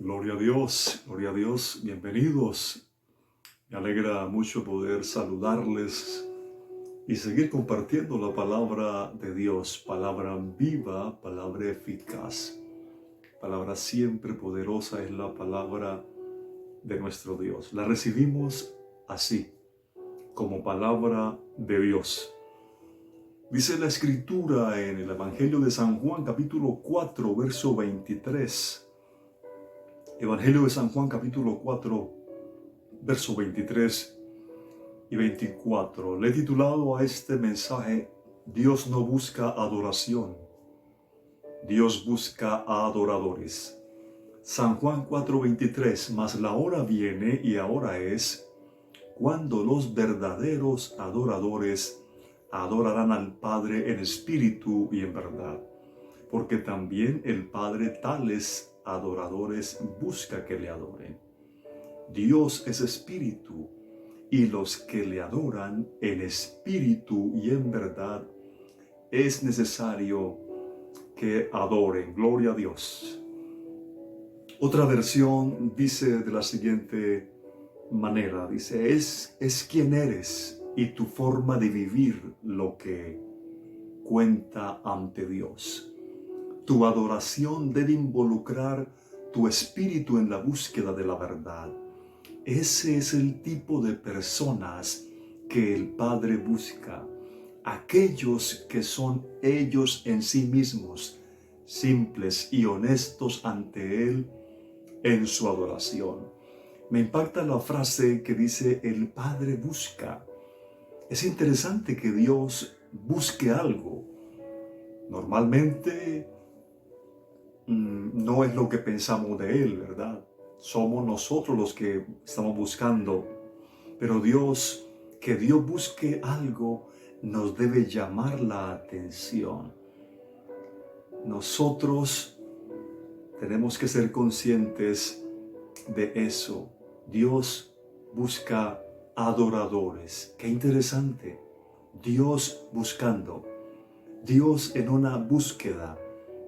Gloria a Dios, bienvenidos. Me alegra mucho poder saludarles y seguir compartiendo la palabra de Dios, palabra viva, palabra eficaz, palabra siempre poderosa es la palabra de nuestro Dios. La recibimos así, como palabra de Dios. Dice la Escritura en el Evangelio de San Juan, capítulo 4, verso 23. Evangelio de San Juan, capítulo 4, verso 23 y 24. Le he titulado a este mensaje, Dios no busca adoración, Dios busca a adoradores. San Juan 4, 23, mas la hora viene y ahora es, cuando los verdaderos adoradores adorarán al Padre en espíritu y en verdad, porque también el Padre tales adoradores busca que le adoren. Dios es espíritu, y los que le adoran en espíritu y en verdad es necesario que adoren. Gloria a Dios. Otra versión dice de la siguiente manera, dice, es quien eres y tu forma de vivir lo que cuenta ante Dios. Tu adoración debe involucrar tu espíritu en la búsqueda de la verdad. Ese es el tipo de personas que el Padre busca. Aquellos que son ellos en sí mismos, simples y honestos ante Él en su adoración. Me impacta la frase que dice, el Padre busca. Es interesante que Dios busque algo. Normalmente no es lo que pensamos de Él, ¿verdad? Somos nosotros los que estamos buscando. Pero que Dios busque algo, nos debe llamar la atención. Nosotros tenemos que ser conscientes de eso. Dios busca adoradores. Qué interesante. Dios buscando. Dios en una búsqueda.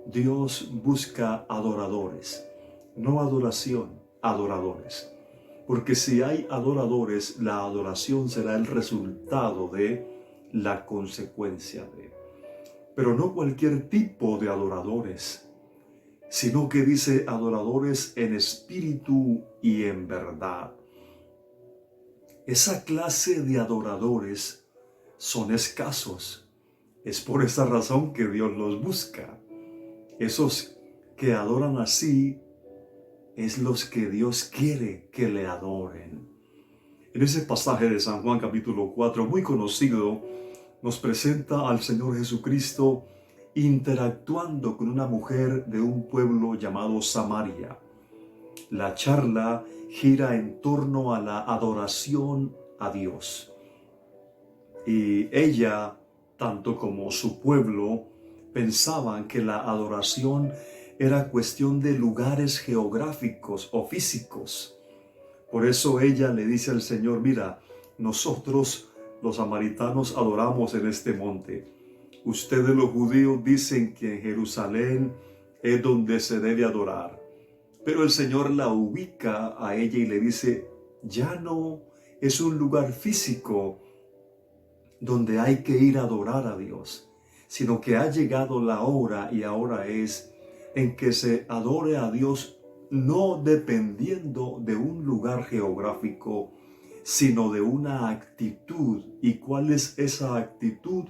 Dios busca adoradores, no adoración, adoradores. Porque si hay adoradores, la adoración será el resultado de la consecuencia de. Pero no cualquier tipo de adoradores, sino que dice adoradores en espíritu y en verdad. Esa clase de adoradores son escasos. Es por esa razón que Dios los busca. Esos que adoran así es los que Dios quiere que le adoren. En ese pasaje de San Juan capítulo 4, muy conocido, nos presenta al Señor Jesucristo interactuando con una mujer de un pueblo llamado Samaria. La charla gira en torno a la adoración a Dios. Y ella, tanto como su pueblo, pensaban que la adoración era cuestión de lugares geográficos o físicos. Por eso ella le dice al Señor, mira, nosotros los samaritanos adoramos en este monte. Ustedes los judíos dicen que en Jerusalén es donde se debe adorar. Pero el Señor la ubica a ella y le dice, ya no es un lugar físico donde hay que ir a adorar a Dios, sino que ha llegado la hora y ahora es en que se adore a Dios no dependiendo de un lugar geográfico, sino de una actitud. ¿Y cuál es esa actitud?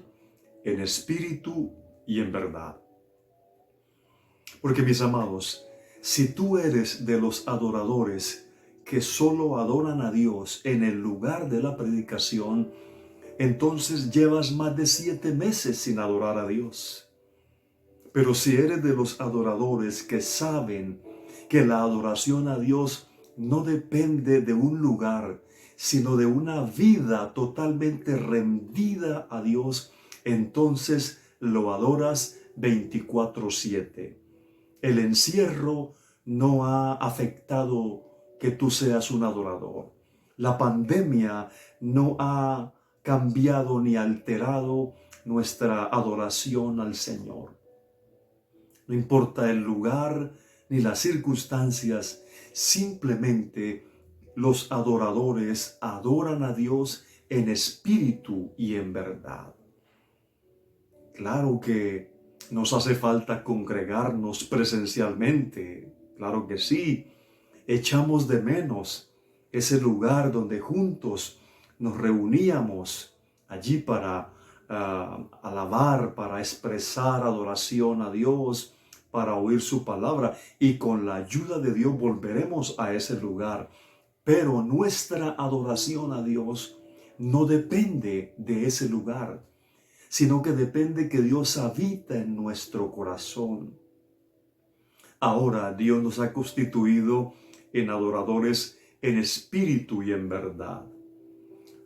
En espíritu y en verdad. Porque mis amados, si tú eres de los adoradores que solo adoran a Dios en el lugar de la predicación, entonces llevas más de 7 meses sin adorar a Dios. Pero si eres de los adoradores que saben que la adoración a Dios no depende de un lugar, sino de una vida totalmente rendida a Dios, entonces lo adoras 24/7. El encierro no ha afectado que tú seas un adorador. La pandemia no ha cambiado ni alterado nuestra adoración al Señor. No importa el lugar ni las circunstancias, simplemente los adoradores adoran a Dios en espíritu y en verdad. Claro que nos hace falta congregarnos presencialmente, claro que sí. Echamos de menos ese lugar donde juntos nos reuníamos allí para alabar, para expresar adoración a Dios, para oír su palabra, y con la ayuda de Dios volveremos a ese lugar. Pero nuestra adoración a Dios no depende de ese lugar, sino que depende que Dios habita en nuestro corazón. Ahora Dios nos ha constituido en adoradores en espíritu y en verdad.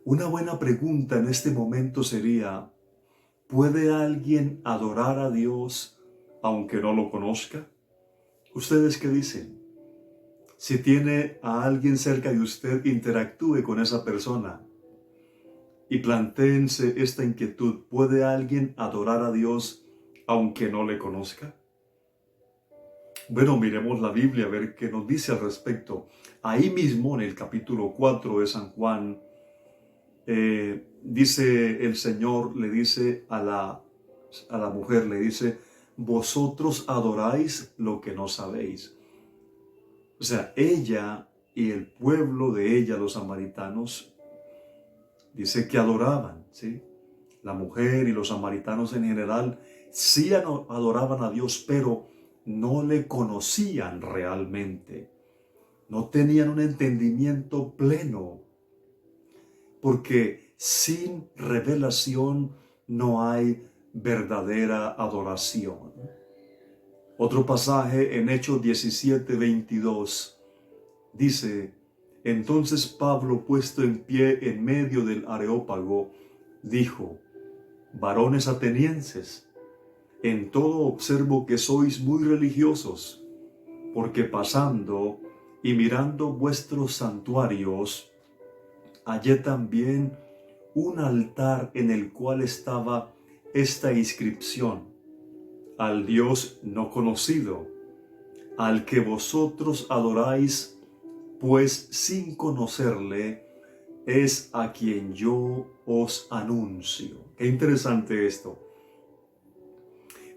Una buena pregunta en este momento sería: ¿puede alguien adorar a Dios aunque no lo conozca? ¿Ustedes qué dicen? Si tiene a alguien cerca de usted, interactúe con esa persona y plantéense esta inquietud: ¿puede alguien adorar a Dios aunque no le conozca? Bueno, miremos la Biblia a ver qué nos dice al respecto. Ahí mismo en el capítulo 4 de San Juan, dice el Señor, le dice a la mujer, le dice: vosotros adoráis lo que no sabéis. O sea, ella y el pueblo de ella, los samaritanos, dice que adoraban, ¿sí? La mujer y los samaritanos en general sí adoraban a Dios, pero no le conocían realmente. No tenían un entendimiento pleno, porque sin revelación no hay verdadera adoración. Otro pasaje en Hechos 17:22 dice: entonces Pablo, puesto en pie en medio del Areópago, dijo: varones atenienses, en todo observo que sois muy religiosos, porque pasando y mirando vuestros santuarios, hallé también un altar en el cual estaba esta inscripción: al Dios no conocido, al que vosotros adoráis, pues sin conocerle, es a quien yo os anuncio. Qué interesante esto.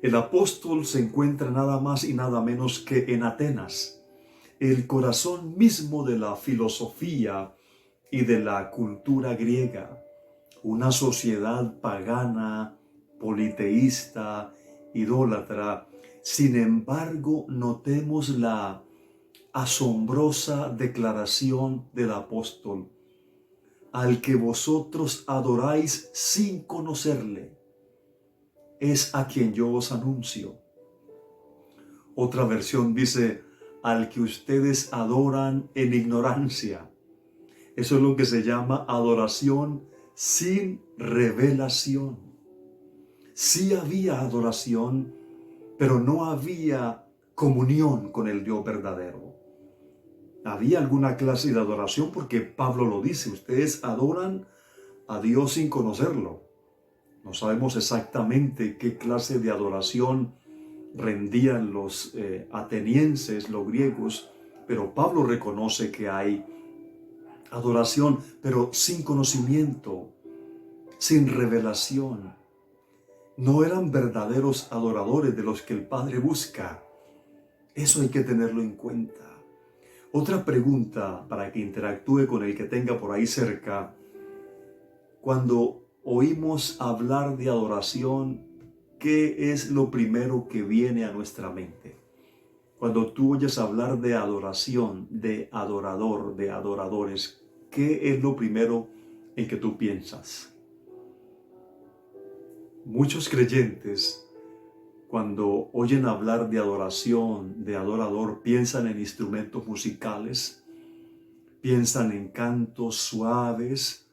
El apóstol se encuentra nada más y nada menos que en Atenas, el corazón mismo de la filosofía y de la cultura griega, una sociedad pagana, politeísta, idólatra. Sin embargo, notemos la asombrosa declaración del apóstol: al que vosotros adoráis sin conocerle, es a quien yo os anuncio. Otra versión dice: al que ustedes adoran en ignorancia. Eso es lo que se llama adoración sin revelación. Sí había adoración, pero no había comunión con el Dios verdadero. Había alguna clase de adoración, porque Pablo lo dice: ustedes adoran a Dios sin conocerlo. No sabemos exactamente qué clase de adoración rendían los atenienses, los griegos, pero Pablo reconoce que hay adoración, pero sin conocimiento, sin revelación. No eran verdaderos adoradores de los que el Padre busca. Eso hay que tenerlo en cuenta. Otra pregunta para que interactúe con el que tenga por ahí cerca: cuando oímos hablar de adoración, ¿qué es lo primero que viene a nuestra mente? Cuando tú oyes hablar de adoración, de adorador, de adoradores, ¿qué es lo primero en que tú piensas? Muchos creyentes, cuando oyen hablar de adoración, de adorador, piensan en instrumentos musicales, piensan en cantos suaves,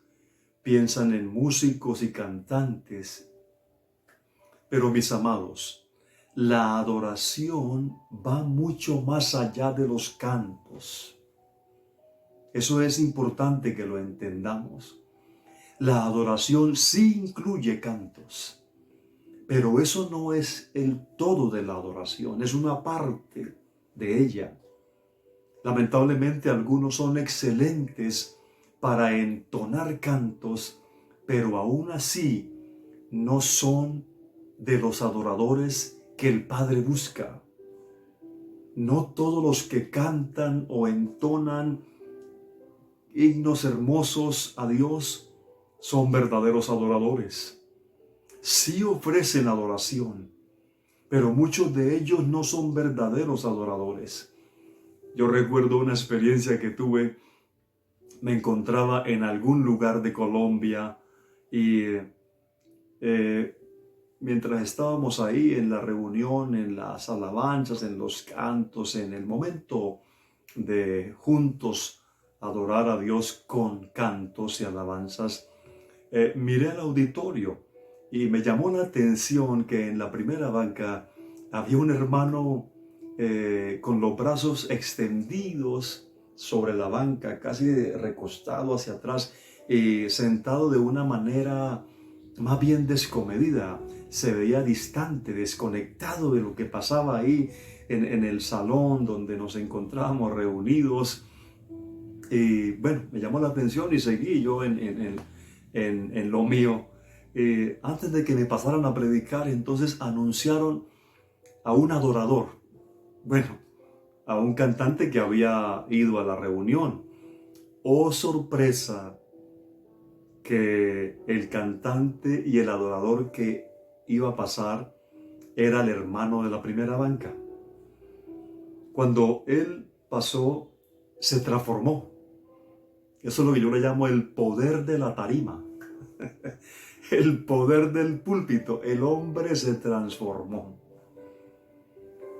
piensan en músicos y cantantes. Pero mis amados, la adoración va mucho más allá de los cantos. Eso es importante que lo entendamos. La adoración sí incluye cantos, pero eso no es el todo de la adoración, es una parte de ella. Lamentablemente algunos son excelentes para entonar cantos, pero aún así no son de los adoradores que el Padre busca. No todos los que cantan o entonan himnos hermosos a Dios son verdaderos adoradores. Sí ofrecen adoración, pero muchos de ellos no son verdaderos adoradores. Yo recuerdo una experiencia que tuve. Me encontraba en algún lugar de Colombia y mientras estábamos ahí en la reunión, en las alabanzas, en los cantos, en el momento de juntos adorar a Dios con cantos y alabanzas, miré al auditorio y me llamó la atención que en la primera banca había un hermano con los brazos extendidos sobre la banca, casi recostado hacia atrás y sentado de una manera más bien descomedida. Se veía distante, desconectado de lo que pasaba ahí en el salón donde nos encontrábamos reunidos. Y bueno, me llamó la atención y seguí yo en lo mío. Antes de que me pasaran a predicar, entonces anunciaron a un adorador, bueno, a un cantante que había ido a la reunión. Oh, sorpresa, que el cantante y el adorador que iba a pasar era el hermano de la primera banca. Cuando él pasó, se transformó. Eso es lo que yo le llamo el poder de la tarima. El poder del púlpito. El hombre se transformó.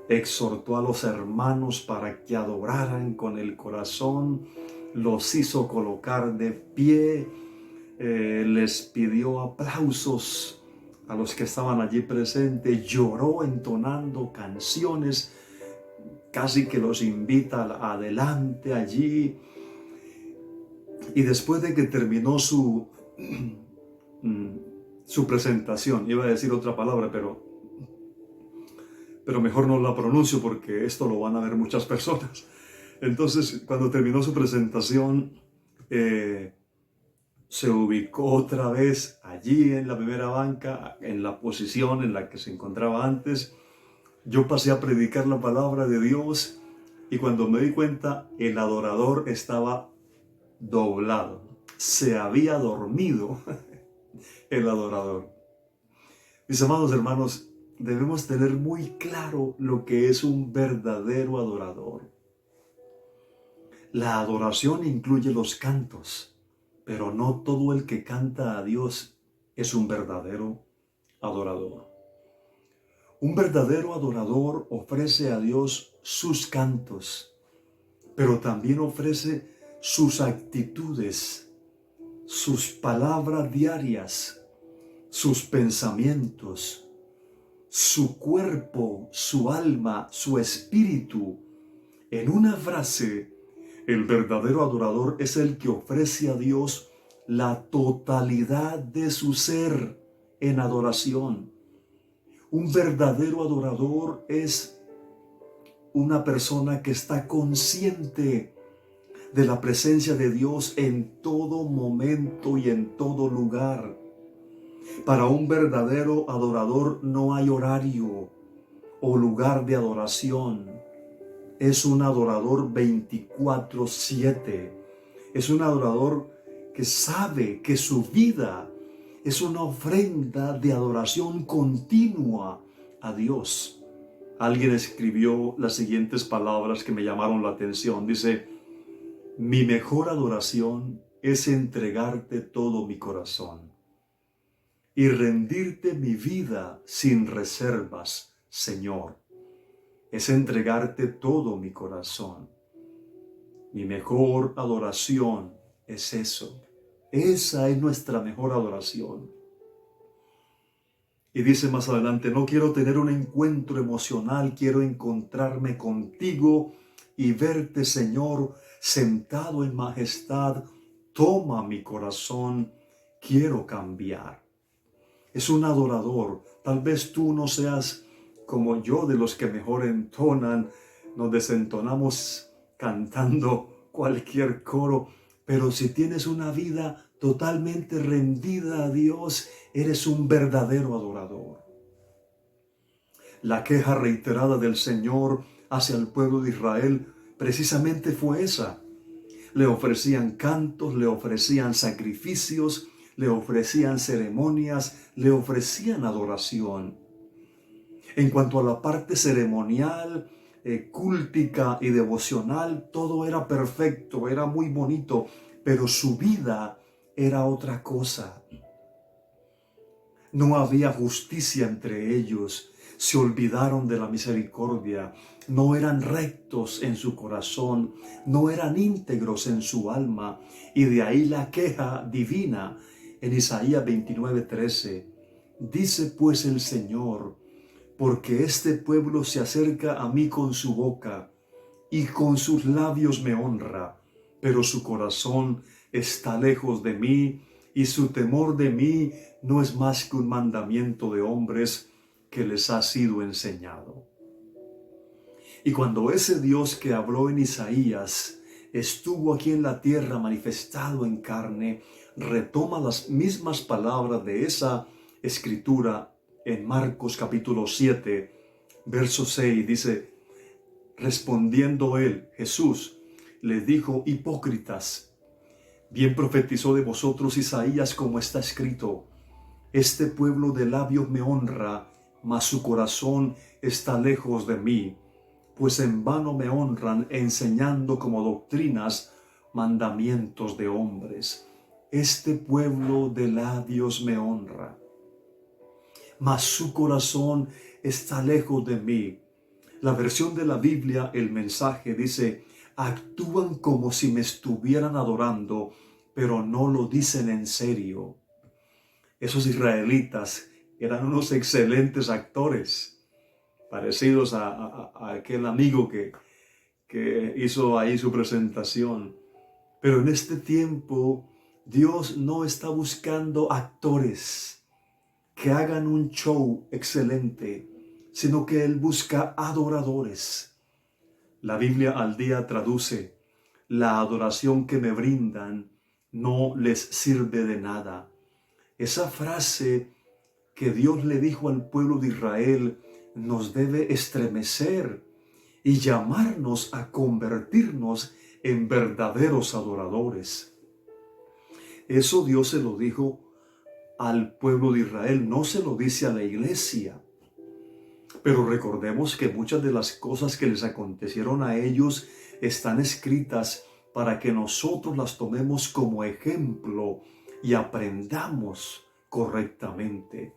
Exhortó a los hermanos para que adoraran con el corazón. Los hizo colocar de pie. Les pidió aplausos a los que estaban allí presentes. Lloró entonando canciones. Casi que los invita adelante allí. Y después de que terminó su presentación, iba a decir otra palabra, pero mejor no la pronuncio porque esto lo van a ver muchas personas. Entonces, cuando terminó su presentación, se ubicó otra vez allí en la primera banca, en la posición en la que se encontraba antes. Yo pasé a predicar la palabra de Dios y cuando me di cuenta, el adorador estaba doblado. Se había dormido el adorador. Mis amados hermanos, debemos tener muy claro lo que es un verdadero adorador. La adoración incluye los cantos, pero no todo el que canta a Dios es un verdadero adorador. Un verdadero adorador ofrece a Dios sus cantos, pero también ofrece sus actitudes, sus palabras diarias, sus pensamientos, su cuerpo, su alma, su espíritu. En una frase, el verdadero adorador es el que ofrece a Dios la totalidad de su ser en adoración. Un verdadero adorador es una persona que está consciente de la presencia de Dios en todo momento y en todo lugar. Para un verdadero adorador no hay horario o lugar de adoración. Es un adorador 24/7. Es un adorador que sabe que su vida es una ofrenda de adoración continua a Dios. Alguien escribió las siguientes palabras que me llamaron la atención. Dice: mi mejor adoración es entregarte todo mi corazón y rendirte mi vida sin reservas, Señor. Es entregarte todo mi corazón. Mi mejor adoración es eso. Esa es nuestra mejor adoración. Y dice más adelante: no quiero tener un encuentro emocional, quiero encontrarme contigo y verte, Señor, sentado en majestad. Toma mi corazón, quiero cambiar. Es un adorador. Tal vez tú no seas como yo, de los que mejor entonan, nos desentonamos cantando cualquier coro, pero si tienes una vida totalmente rendida a Dios, eres un verdadero adorador. La queja reiterada del Señor hacia el pueblo de Israel precisamente fue esa. Le ofrecían cantos, le ofrecían sacrificios, le ofrecían ceremonias, le ofrecían adoración. En cuanto a la parte ceremonial, cúltica y devocional, todo era perfecto, era muy bonito, pero su vida era otra cosa. No había justicia entre ellos, se olvidaron de la misericordia, no eran rectos en su corazón, no eran íntegros en su alma, y de ahí la queja divina en Isaías 29:13. Dice pues el Señor: porque este pueblo se acerca a mí con su boca y con sus labios me honra, pero su corazón está lejos de mí y su temor de mí no es más que un mandamiento de hombres que les ha sido enseñado. Y cuando ese Dios que habló en Isaías estuvo aquí en la tierra manifestado en carne, retoma las mismas palabras de esa escritura en Marcos capítulo 7, verso 6, dice: respondiendo él, Jesús, les dijo: hipócritas, bien profetizó de vosotros Isaías, como está escrito: este pueblo de labios me honra, mas su corazón está lejos de mí, pues en vano me honran, enseñando como doctrinas mandamientos de hombres. Este pueblo de labios me honra, mas su corazón está lejos de mí. La versión de la Biblia, el mensaje, dice: actúan como si me estuvieran adorando, pero no lo dicen en serio. Esos israelitas eran unos excelentes actores, parecidos a aquel amigo que hizo ahí su presentación. Pero en este tiempo, Dios no está buscando actores que hagan un show excelente, sino que Él busca adoradores. La Biblia al día traduce: la adoración que me brindan no les sirve de nada. Esa frase que Dios le dijo al pueblo de Israel nos debe estremecer y llamarnos a convertirnos en verdaderos adoradores. Eso Dios se lo dijo al pueblo de Israel, no se lo dice a la iglesia. Pero recordemos que muchas de las cosas que les acontecieron a ellos están escritas para que nosotros las tomemos como ejemplo y aprendamos correctamente.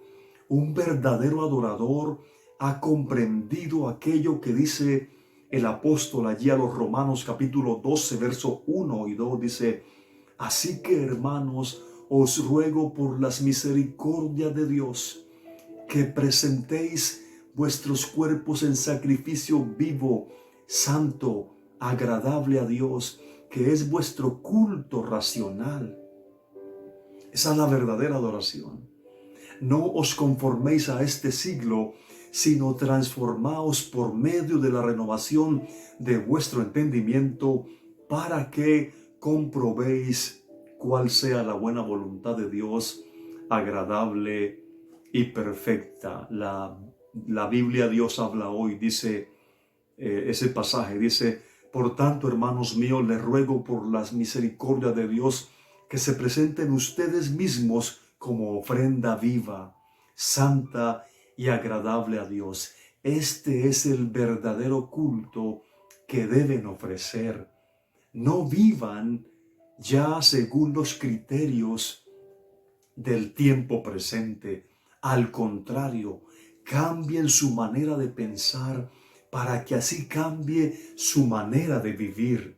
Un verdadero adorador ha comprendido aquello que dice el apóstol allí a los Romanos capítulo 12, verso 1 y 2, dice: así que, hermanos, os ruego por las misericordias de Dios que presentéis vuestros cuerpos en sacrificio vivo, santo, agradable a Dios, que es vuestro culto racional. Esa es la verdadera adoración. No os conforméis a este siglo, sino transformaos por medio de la renovación de vuestro entendimiento, para que comprobéis cuál sea la buena voluntad de Dios, agradable y perfecta. La Biblia, Dios habla hoy, dice ese pasaje, dice: por tanto, hermanos míos, les ruego por las misericordias de Dios que se presenten ustedes mismos como ofrenda viva, santa y agradable a Dios. Este es el verdadero culto que deben ofrecer. No vivan ya según los criterios del tiempo presente. Al contrario, cambien su manera de pensar para que así cambie su manera de vivir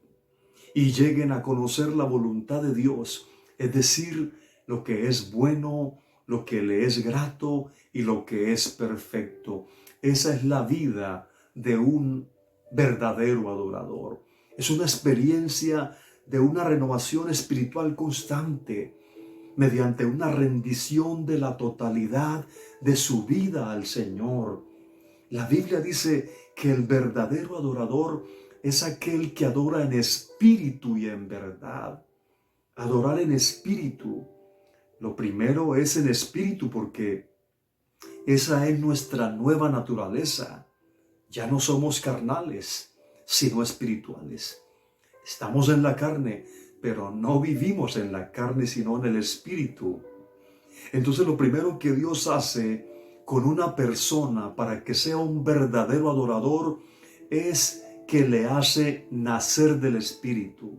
y lleguen a conocer la voluntad de Dios, es decir, lo que es bueno, lo que le es grato y lo que es perfecto. Esa es la vida de un verdadero adorador. Es una experiencia de una renovación espiritual constante, mediante una rendición de la totalidad de su vida al Señor. La Biblia dice que el verdadero adorador es aquel que adora en espíritu y en verdad. Adorar en espíritu. Lo primero es en espíritu porque esa es nuestra nueva naturaleza. Ya no somos carnales, sino espirituales. Estamos en la carne, pero no vivimos en la carne, sino en el espíritu. Entonces lo primero que Dios hace con una persona para que sea un verdadero adorador es que le hace nacer del espíritu.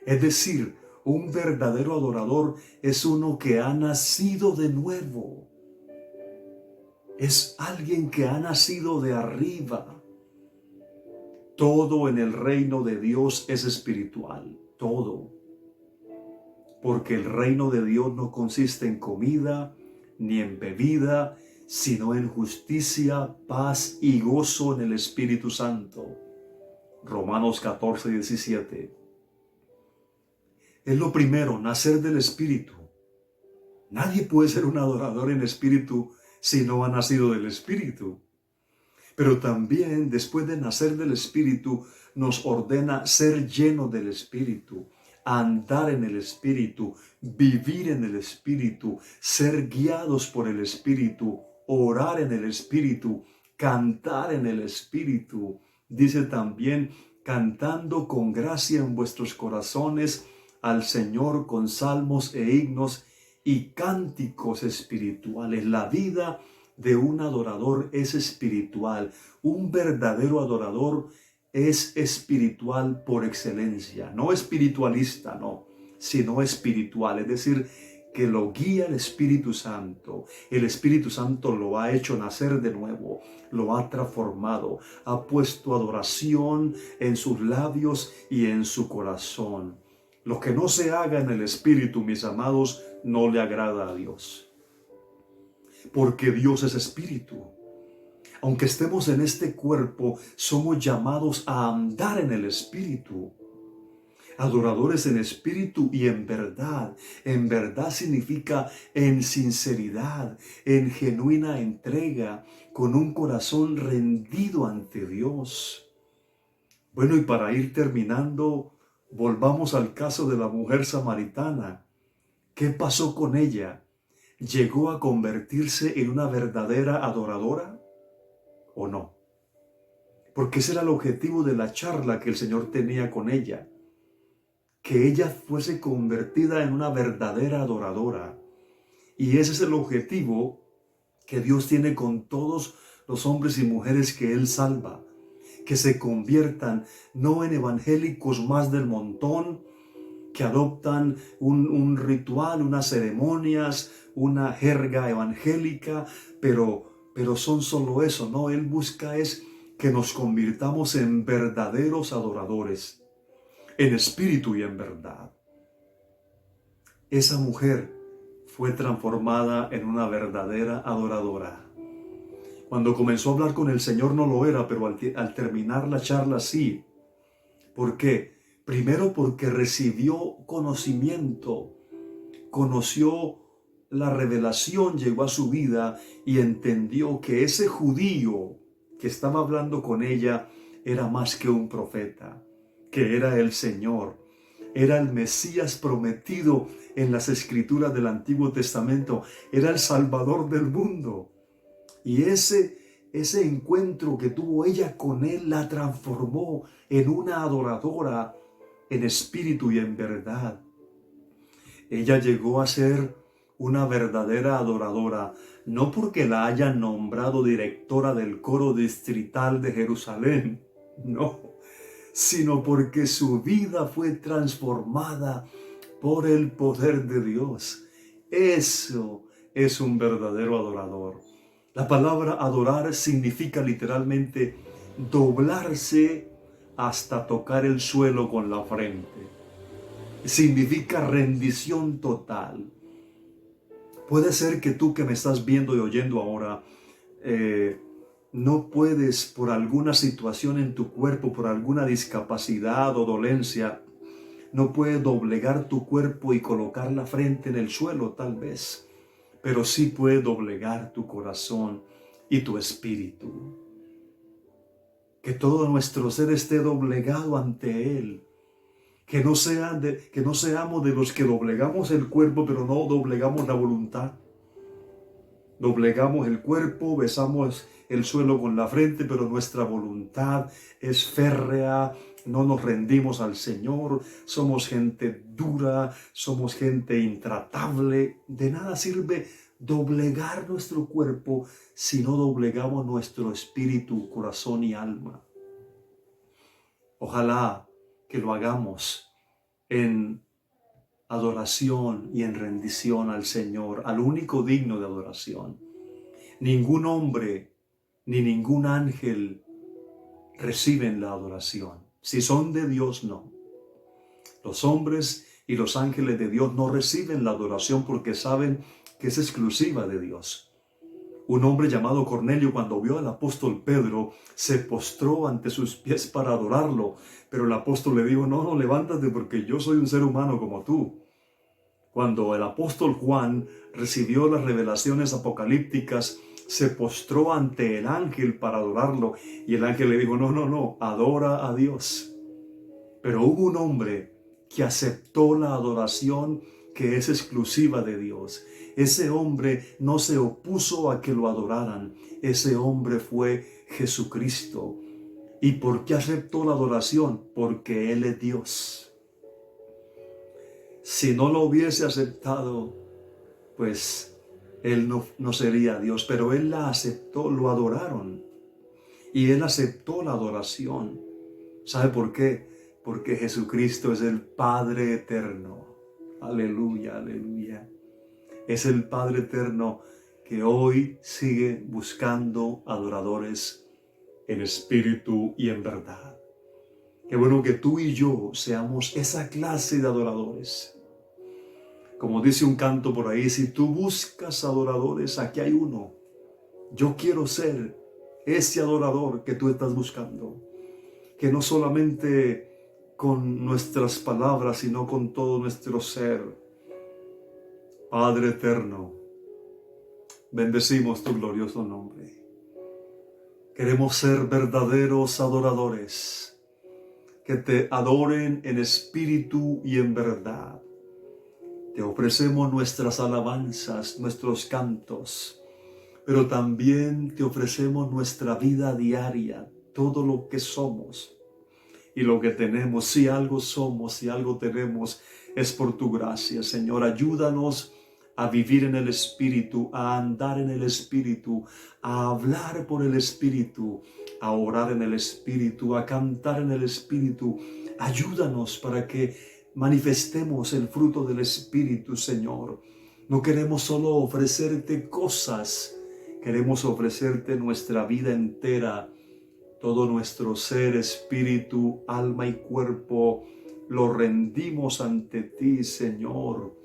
Es decir, un verdadero adorador es uno que ha nacido de nuevo. Es alguien que ha nacido de arriba. Todo en el reino de Dios es espiritual, todo. Porque el reino de Dios no consiste en comida ni en bebida, sino en justicia, paz y gozo en el Espíritu Santo. Romanos 14, 17. Es lo primero, nacer del Espíritu. Nadie puede ser un adorador en espíritu si no ha nacido del Espíritu. Pero también, después de nacer del Espíritu, nos ordena ser lleno del Espíritu, andar en el Espíritu, vivir en el Espíritu, ser guiados por el Espíritu, orar en el Espíritu, cantar en el Espíritu. Dice también, cantando con gracia en vuestros corazones al Señor con salmos e himnos y cánticos espirituales. La vida de un adorador es espiritual. Un verdadero adorador es espiritual por excelencia. No espiritualista, no, sino espiritual. Es decir, que lo guía el Espíritu Santo. El Espíritu Santo lo ha hecho nacer de nuevo, lo ha transformado, ha puesto adoración en sus labios y en su corazón. Lo que no se haga en el Espíritu, mis amados, no le agrada a Dios. Porque Dios es Espíritu. Aunque estemos en este cuerpo, somos llamados a andar en el Espíritu. Adoradores en espíritu y en verdad. En verdad significa en sinceridad, en genuina entrega, con un corazón rendido ante Dios. Bueno, y para ir terminando, volvamos al caso de la mujer samaritana. ¿Qué pasó con ella? ¿Llegó a convertirse en una verdadera adoradora o no? Porque ese era el objetivo de la charla que el Señor tenía con ella. Que ella fuese convertida en una verdadera adoradora. Y ese es el objetivo que Dios tiene con todos los hombres y mujeres que Él salva. Que se conviertan no en evangélicos más del montón, que adoptan un ritual, unas ceremonias, una jerga evangélica, pero son solo eso, ¿no? Él busca es que nos convirtamos en verdaderos adoradores, en espíritu y en verdad. Esa mujer fue transformada en una verdadera adoradora. Cuando comenzó a hablar con el Señor no lo era, pero al terminar la charla sí. ¿Por qué? Primero porque recibió conocimiento, conoció la revelación, llegó a su vida y entendió que ese judío que estaba hablando con ella era más que un profeta, que era el Señor, era el Mesías prometido en las Escrituras del Antiguo Testamento, era el Salvador del mundo. Y ese encuentro que tuvo ella con Él la transformó en una adoradora en espíritu y en verdad. Ella llegó a ser una verdadera adoradora, no porque la hayan nombrado directora del coro distrital de Jerusalén, no, sino porque su vida fue transformada por el poder de Dios. Eso es un verdadero adorador. La palabra adorar significa literalmente doblarse hasta tocar el suelo con la frente. Significa rendición total. Puede ser que tú que me estás viendo y oyendo ahora, no puedes por alguna situación en tu cuerpo, por alguna discapacidad o dolencia, no puedes doblegar tu cuerpo y colocar la frente en el suelo tal vez, pero sí puedes doblegar tu corazón y tu espíritu. que todo nuestro ser esté doblegado ante Él. Que no seamos de los que doblegamos el cuerpo, pero no doblegamos la voluntad. Doblegamos el cuerpo, besamos el suelo con la frente, pero nuestra voluntad es férrea, no nos rendimos al Señor, somos gente dura, somos gente intratable. De nada sirve doblegar nuestro cuerpo si no doblegamos nuestro espíritu, corazón y alma. Ojalá que lo hagamos en adoración y en rendición al Señor, al único digno de adoración. Ningún hombre ni ningún ángel reciben la adoración. Si son de Dios, no. Los hombres y los ángeles de Dios no reciben la adoración porque saben que es exclusiva de Dios. Un hombre llamado Cornelio, cuando vio al apóstol Pedro, se postró ante sus pies para adorarlo. Pero el apóstol le dijo, no, levántate porque yo soy un ser humano como tú. Cuando el apóstol Juan recibió las revelaciones apocalípticas, se postró ante el ángel para adorarlo. Y el ángel le dijo, no, adora a Dios. Pero hubo un hombre que aceptó la adoración que es exclusiva de Dios. Ese hombre no se opuso a que lo adoraran. Ese hombre fue Jesucristo. ¿Y por qué aceptó la adoración? Porque Él es Dios. Si no lo hubiese aceptado, pues Él no sería Dios. Pero Él la aceptó, lo adoraron. Y Él aceptó la adoración. ¿Sabe por qué? Porque Jesucristo es el Padre eterno. Aleluya, aleluya. Es el Padre eterno que hoy sigue buscando adoradores en espíritu y en verdad. Qué bueno que tú y yo seamos esa clase de adoradores. Como dice un canto por ahí, si tú buscas adoradores, aquí hay uno. Yo quiero ser ese adorador que tú estás buscando. Que no solamente con nuestras palabras, sino con todo nuestro ser. Padre eterno, bendecimos tu glorioso nombre. Queremos ser verdaderos adoradores, que te adoren en espíritu y en verdad. Te ofrecemos nuestras alabanzas, nuestros cantos, pero también te ofrecemos nuestra vida diaria, todo lo que somos y lo que tenemos. Si algo somos, si algo tenemos, es por tu gracia, Señor. Ayúdanos a vivir en el Espíritu, a andar en el Espíritu, a hablar por el Espíritu, a orar en el Espíritu, a cantar en el Espíritu. Ayúdanos para que manifestemos el fruto del Espíritu, Señor. No queremos solo ofrecerte cosas, queremos ofrecerte nuestra vida entera, todo nuestro ser, espíritu, alma y cuerpo. Lo rendimos ante ti, Señor.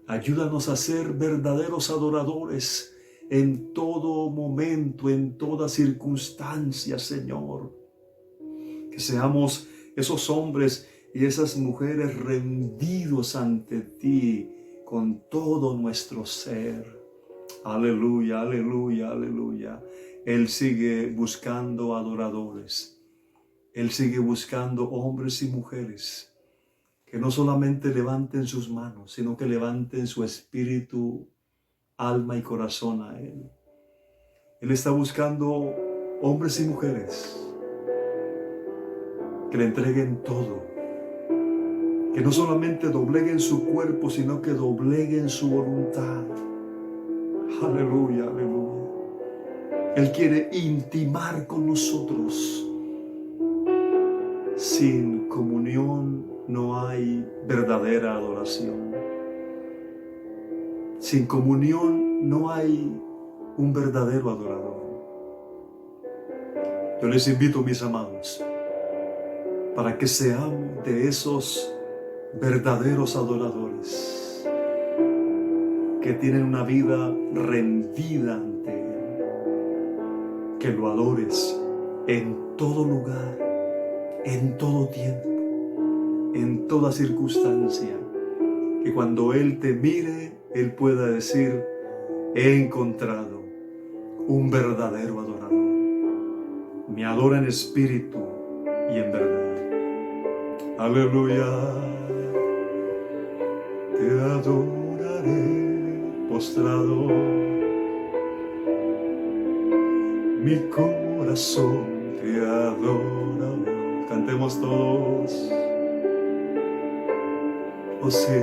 Ayúdanos a ser verdaderos adoradores en todo momento, en toda circunstancia, Señor. Que seamos esos hombres y esas mujeres rendidos ante ti con todo nuestro ser. Aleluya, aleluya, aleluya. Él sigue buscando adoradores. Él sigue buscando hombres y mujeres que no solamente levanten sus manos, sino que levanten su espíritu, alma y corazón a Él. Él está buscando hombres y mujeres que le entreguen todo, que no solamente dobleguen su cuerpo, sino que dobleguen su voluntad. Aleluya, aleluya. Él quiere intimar con nosotros. Sin comunión no hay verdadera adoración. Sin comunión no hay un verdadero adorador. Yo les invito, mis amados, para que seamos de esos verdaderos adoradores que tienen una vida rendida ante Él. Que lo adores en todo lugar, en todo tiempo, en toda circunstancia. Que cuando Él te mire, Él pueda decir, he encontrado un verdadero adorador. me adora en espíritu y en verdad. Aleluya. Te adoraré postrado, mi corazón te adora. Cantemos todos. Oh sí,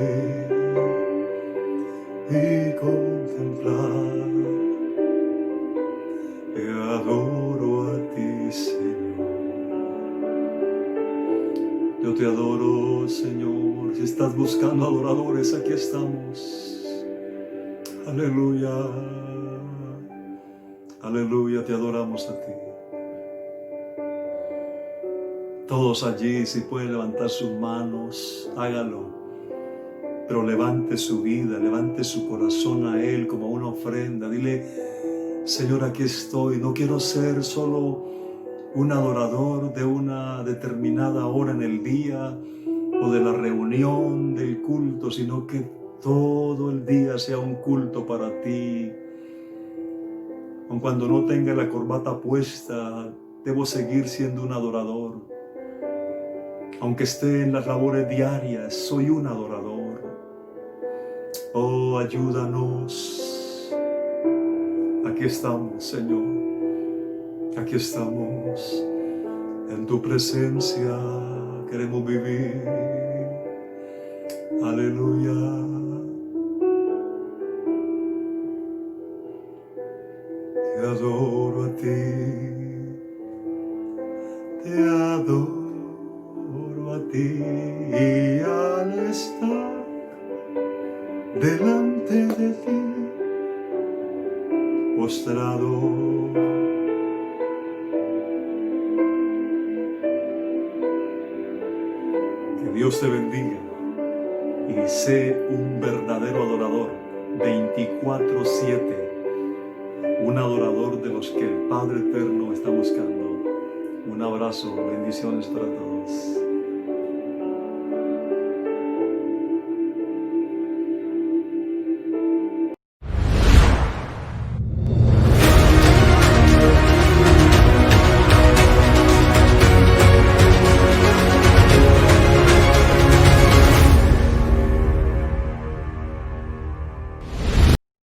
y contemplar, te adoro a ti, Señor. Yo te adoro, Señor. Si estás buscando adoradores, aquí estamos. Aleluya. Aleluya, te adoramos a ti. Todos allí, si pueden levantar sus manos, hágalo. Pero levante su vida, levante su corazón a Él como una ofrenda. Dile, Señor, aquí estoy. No quiero ser solo un adorador de una determinada hora en el día o de la reunión del culto, sino que todo el día sea un culto para ti. Aun cuando no tenga la corbata puesta, debo seguir siendo un adorador. Aunque esté en las labores diarias, soy un adorador. Oh, ayúdanos. Aquí estamos, Señor. Aquí estamos. En tu presencia queremos vivir. Aleluya. Te adoro a ti. Te adoro a ti. Y al estar delante de ti, postrado, que Dios te bendiga y sé un verdadero adorador, 24/7, un adorador de los que el Padre Eterno está buscando. Un abrazo, bendiciones para todos.